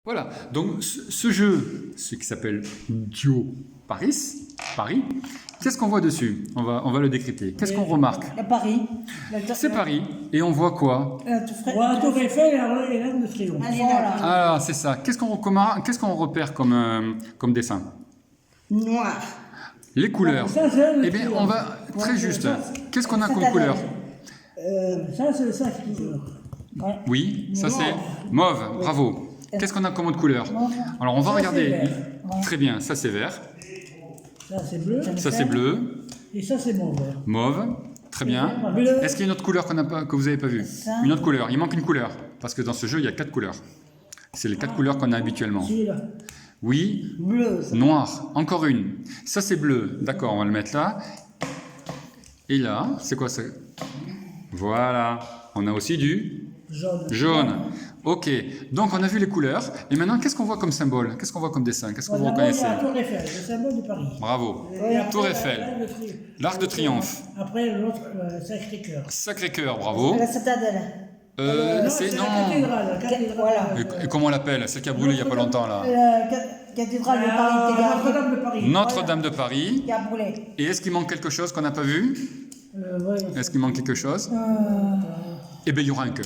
Voilà, donc ce jeu, ce qui s'appelle Dio Paris, qu'est-ce qu'on voit dessus? On va le décrypter. Qu'est-ce qu'on remarque? Paris. C'est Paris, et on voit quoi? La Tour Eiffel et l'Arc de Triomphe. Ah, c'est ça. Qu'est-ce qu'on repère comme dessin? Noir. Les couleurs. Ça, c'est le Eh bien, triomphe. on va... Très juste. ça, Qu'est-ce qu'on a comme couleur? Ça, c'est le sac. Oui, ça c'est mauve, bravo. Qu'est-ce qu'on a comme autre couleur? Alors on va Ça, regarder. c'est vert. Très bien, ça c'est vert, Ça, c'est bleu. ça c'est bleu, Et ça, c'est mauve. mauve, très bien. Bleu. Est-ce qu'il y a une autre couleur que vous n'avez pas vue? Une autre couleur, il manque une couleur. Parce que dans ce jeu, il y a 4 couleurs. C'est les 4 couleurs qu'on a habituellement. Celui-là. Oui, Bleu. Ça. noir, encore une. Ça c'est bleu, d'accord, on va le mettre là. Et là, c'est quoi ça? Voilà, on a aussi du Jaune. jaune. Ok, donc on a vu les couleurs. Et maintenant, qu'est-ce qu'on voit comme symbole? Qu'est-ce qu'on voit comme dessin? Qu'est-ce que vous D'abord, il y reconnaissez? a la Tour Eiffel, le symbole de Paris. Bravo. Et après, Tour l'Arc Eiffel. de Triomphe. L'Arc de Triomphe. Après, l'autre, Sacré-Cœur. Sacré-Cœur, bravo. La citadelle. C'est la non. cathédrale. La cathédrale. Voilà. Et comment on l'appelle? Celle qui a brûlé il n'y a pas longtemps là. La cathédrale de Paris intégrale Notre-Dame de Paris. Notre-Dame de Paris. qui a brûlé. Et est-ce qu'il manque quelque chose qu'on n'a pas vu? Ouais. Est-ce qu'il manque quelque chose? Eh bien, il y aura un cœur.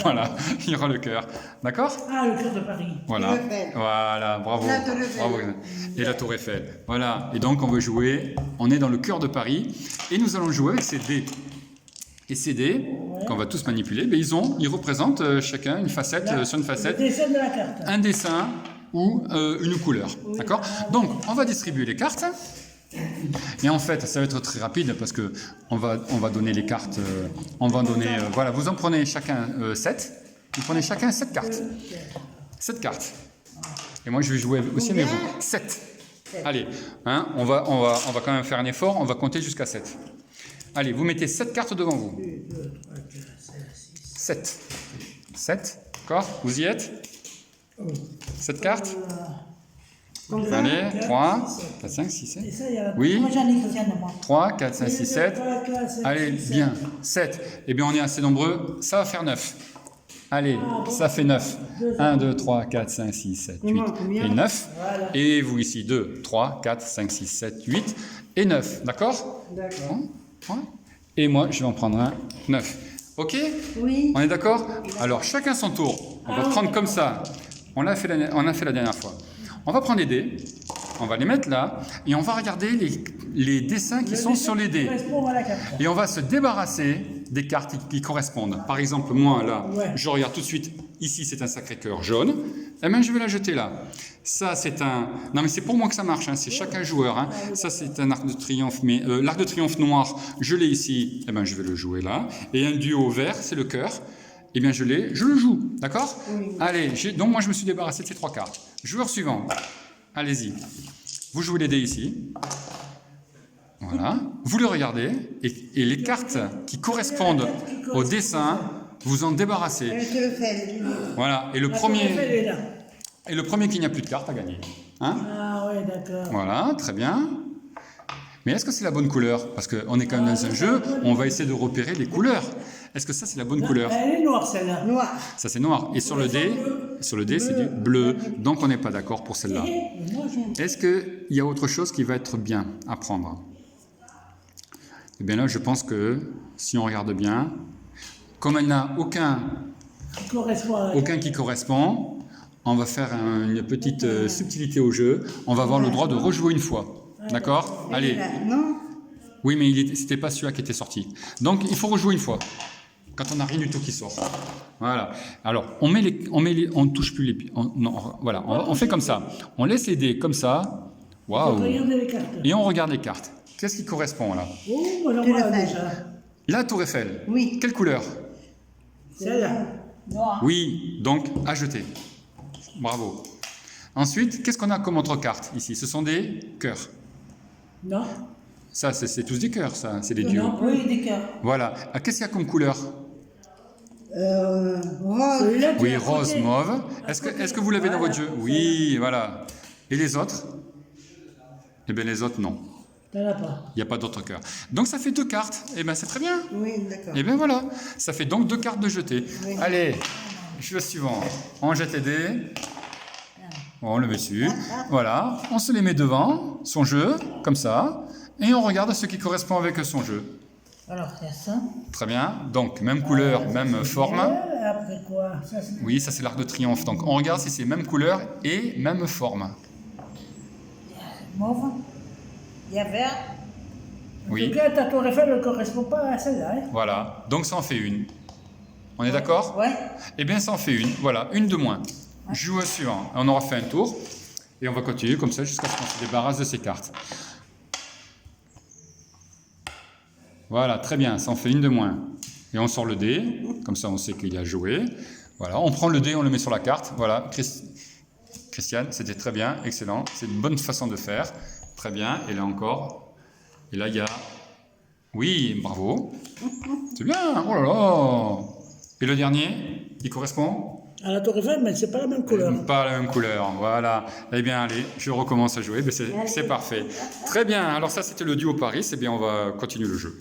Voilà, il y aura le cœur. D'accord? Ah, le cœur de Paris. Voilà. Tour Eiffel. Voilà, bravo. La Tour Eiffel. Bravo. Et la Tour Eiffel. Voilà. Et donc, on veut jouer. On est dans le cœur de Paris. Et nous allons jouer avec ces dés. Et ces dés, qu'on va tous manipuler, ben, ils représentent chacun une facette sur une Le facette, dessin de la carte. un dessin ou une couleur. D'accord? Donc, on va distribuer les cartes. Et en fait, ça va être très rapide parce que on va donner les cartes. On va donner. Voilà, vous en prenez chacun 7. Vous prenez chacun 7 cartes. 7 cartes. Et moi, je vais jouer aussi avec vous. 7. Allez, hein, on va quand même faire un effort. On va compter jusqu'à 7. Allez, vous mettez 7 cartes devant vous. 7. 7. D'accord? Vous y êtes? 7 cartes? Allez, 3, 4, 5, 6, 7. Et ça, il y a... Oui? Moi j'en ai Christiane, moi. 3, 4, 5, 6, 7. 3, 4, 5, Allez, 6, bien. 7. Eh bien, on est assez nombreux. Ça va faire 9. Allez, ça fait 9. 1, 2, 3, 4, 5, 6, 7, 8 et 9. Et vous ici, 2, 3, 4, 5, 6, 7, 8 et 9. D'accord? D'accord. Et moi, je vais en prendre un 9. OK? Oui. On est d'accord? Alors, chacun son tour. On va prendre comme ça. On a fait la dernière fois. On va prendre les dés. On va les mettre là. Et on va regarder les dessins qui sont sur les dés. Correspond à la carte. Et on va se débarrasser des cartes qui correspondent. Par exemple, moi, là, je regarde tout de suite. Ici, c'est un Sacré-Cœur jaune. Eh bien, je vais la jeter là. Ça, c'est un... Non, mais c'est pour moi que ça marche. Hein. C'est chacun joueur. Hein. Ça, c'est un Arc de Triomphe. Mais l'Arc de Triomphe noir, je l'ai ici. Eh bien, je vais le jouer là. Et un duo vert, c'est le cœur. Eh bien, je le joue. D'accord? Allez, donc moi, je me suis débarrassé de ces 3 cartes. Joueur suivant. Allez-y. Vous jouez les dés ici. Voilà. Vous le regardez. Et les cartes qui correspondent au dessin, vous en débarrassez. La Tour Eiffel. Voilà. Et le La Tour Eiffel premier, est là. et le premier qui n'a plus de cartes a gagné. Hein? Ah ouais, d'accord. Voilà, très bien. Mais est-ce que c'est la bonne couleur? Parce qu'on est quand même dans un jeu, on va essayer de repérer les couleurs. Est-ce que ça, c'est la bonne couleur? Elle est noire, celle-là. Noir. Ça, c'est noir. Et sur le dé, c'est du bleu. Donc, on n'est pas d'accord pour celle-là. Est-ce qu'il y a autre chose qui va être bien à prendre? Eh bien là, je pense que si on regarde bien, comme elle n'a aucun qui correspond, on va faire une petite subtilité au jeu. On va avoir le droit de rejouer une fois. D'accord? Allez. Non. Oui, mais c'était pas celui-là qui était sorti. Donc, il faut rejouer une fois. Quand on n'a rien du tout qui sort. Voilà. Alors, on touche plus les pieds. Voilà, on fait comme ça. On laisse les dés comme ça. Waouh. Regardez les cartes. Et on regarde les cartes. Qu'est-ce qui correspond là? Oh, moi j'en Tour vois Eiffel. déjà. La Tour Eiffel. Oui. Quelle couleur? Celle-là. Noir. Oui, donc à jeter. Bravo. Ensuite, qu'est-ce qu'on a comme autre carte ici? Ce sont des cœurs. Non. Ça, c'est tous des cœurs, ça. C'est des duos. Non. Oui, des cœurs. Voilà. Ah, qu'est-ce qu'il y a comme couleur? Rose. Celui-là, tu Oui, l'as rose, côté. mauve. Est-ce que vous l'avez dans votre jeu? Oui, voilà. Et les autres? Eh bien, les autres, non. T'en as pas. Il n'y a pas d'autres cœurs. Donc, ça fait 2 cartes. Eh bien, c'est très bien. Oui, d'accord. Et bien, voilà. Ça fait donc 2 cartes de jeter. Oui. Allez, je suis le suivant. On jette les dés. On le met dessus. Voilà. On se les met devant, son jeu, comme ça. Et on regarde ce qui correspond avec son jeu. Alors, c'est ça. Très bien. Donc, même couleur, même forme. Après quoi? Ça, c'est... Oui, ça c'est l'arc de triomphe. Donc, on regarde si c'est même couleur et même forme. Mauve. Il y a vert. En Oui. tout cas, ta tour Eiffel ne correspond pas à celle-là. Hein? Voilà. Donc, ça en fait une. On est d'accord? Ouais. Eh bien, ça en fait une. Voilà, une de moins. Je joue au suivant. On aura fait un tour. Et on va continuer comme ça jusqu'à ce qu'on se débarrasse de ces cartes. Voilà, très bien. Ça en fait une de moins. Et on sort le dé. Comme ça, on sait qu'il a joué. Voilà, on prend le dé, on le met sur la carte. Voilà, Christiane, c'était très bien. Excellent. C'est une bonne façon de faire. Très bien. Et là encore. Et là, il y a... Oui, bravo. C'est bien. Oh là là. Et le dernier, il correspond? À la tour Eiffel, mais c'est pas la même couleur. Pas la même couleur, voilà. Eh bien, allez, je recommence à jouer. C'est parfait. Très bien. Alors ça, c'était le duo Paris. Eh bien, on va continuer le jeu.